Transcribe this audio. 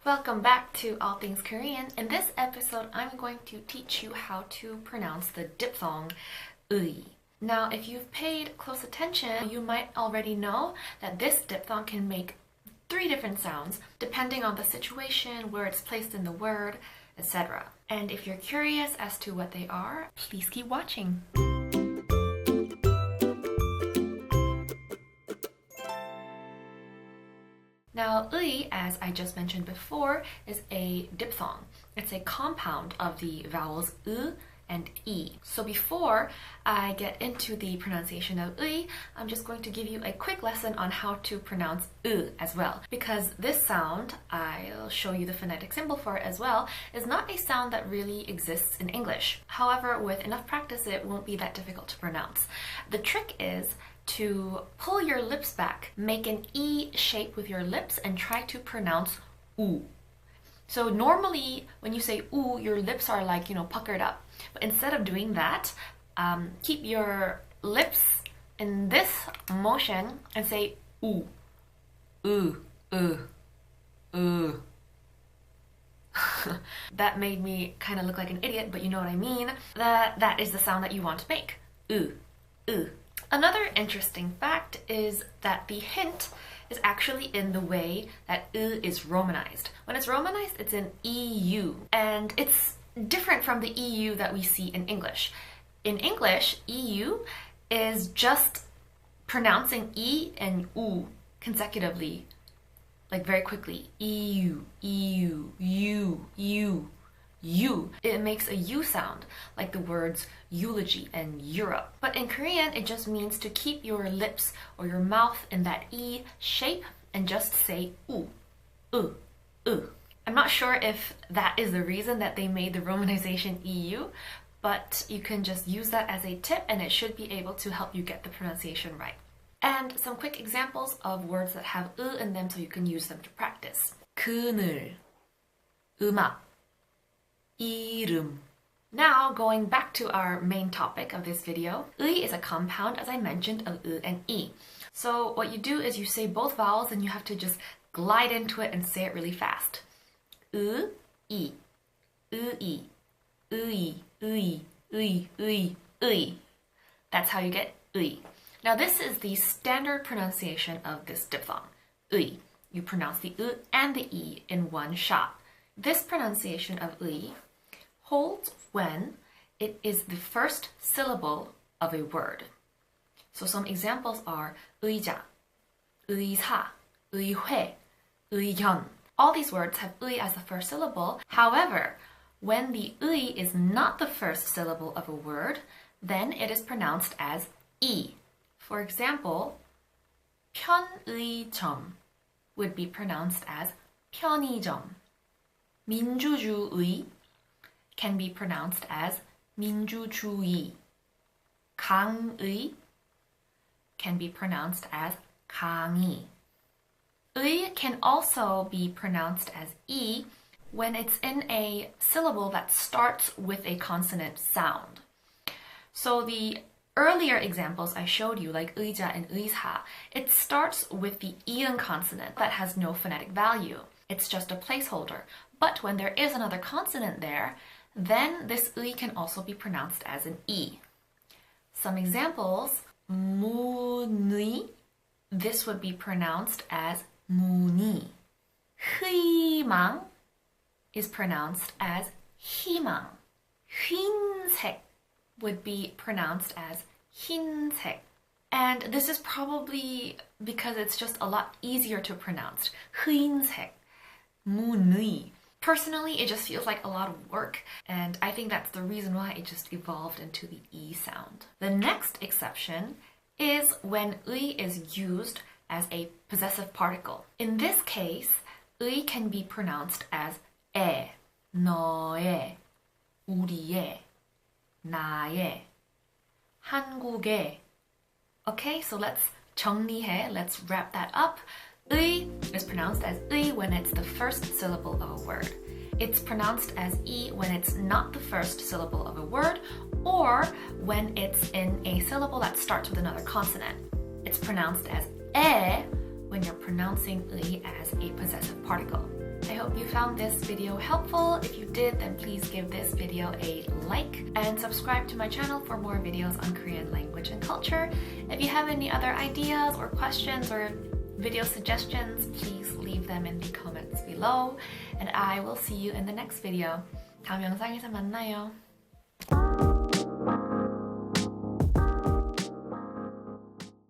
Welcome back to All Things Korean. In this episode, I'm going to teach you how to pronounce the diphthong 의. Now, if you've paid close attention, you might already know that this diphthong can make 3 different sounds depending on the situation, where it's placed in the word, etc. And if you're curious as to what they are, please keep watching. Now, 의, as I just mentioned before, is a diphthong. It's a compound of the vowels ư and e. So before I get into the pronunciation of 의, I'm just going to give you a quick lesson on how to pronounce ư as well. Because this sound, I'll show you the phonetic symbol for it as well, is not a sound that really exists in English. However, with enough practice, it won't be that difficult to pronounce. The trick is to pull your lips back, make an E shape with your lips, and try to pronounce U. So normally, when you say U, your lips are like, puckered up. But instead of doing that, keep your lips in this motion and say U. That made me kind of look like an idiot, but you know what I mean. That is the sound that you want to make. U. Another interesting fact is that the hint is actually in the way that ư is romanized. When it's romanized, it's in EU, and it's different from the EU that we see in English. In English, EU is just pronouncing E and U consecutively, like very quickly. EU, EU, U. It makes a U sound, like the words eulogy and Europe. But in Korean, it just means to keep your lips or your mouth in that E shape and just say U. I'm not sure if that is the reason that they made the romanization EU, but you can just use that as a tip and it should be able to help you get the pronunciation right. And some quick examples of words that have in them so you can use them to practice. 그늘, 음악, 이름. Now, going back to our main topic of this video, 의 is a compound, as I mentioned, of ư and e. So what you do is you say both vowels and you have to just glide into it and say it really fast. 의, 이, 의, 의. That's how you get 의. Now this is the standard pronunciation of this diphthong, 의. You pronounce the ư and the e in one shot. This pronunciation of 의 holds when it is the first syllable of a word. So some examples are 의자, 의사, 의회, 의견. All these words have 의 as the first syllable. However, when the 의 is not the first syllable of a word, then it is pronounced as e. For example, 편의점 would be pronounced as 편의점. 민주주의 can be pronounced as 민주주의. 강의 can be pronounced as 강의. 의 can also be pronounced as e when it's in a syllable that starts with a consonant sound. So the earlier examples I showed you, like 의자 and 의사, it starts with the ian consonant that has no phonetic value. It's just a placeholder. But when there is another consonant there, then this 의 can also be pronounced as an e. Some examples, 문의, this would be pronounced as 문의. 희망 is pronounced as 희망. 흰색 would be pronounced as 흰색. And this is probably because it's just a lot easier to pronounce. 흰색, 문의. Personally, it just feels like a lot of work, and I think that's the reason why it just evolved into the E sound. The next exception is when 의 is used as a possessive particle. In this case, 의 can be pronounced as 애, 너의, 우리의, 나의, 한국의. Okay, so let's 정리해, let's wrap that up. 의 is pronounced as 의 when it's the first syllable of a word. It's pronounced as e when it's not the first syllable of a word, or when it's in a syllable that starts with another consonant. It's pronounced as 에 when you're pronouncing 의 as a possessive particle. I hope you found this video helpful. If you did, then please give this video a like and subscribe to my channel for more videos on Korean language and culture. If you have any other ideas or questions or video suggestions, please leave them in the comments below. And I will see you in the next video. 다음 영상에서 만나요.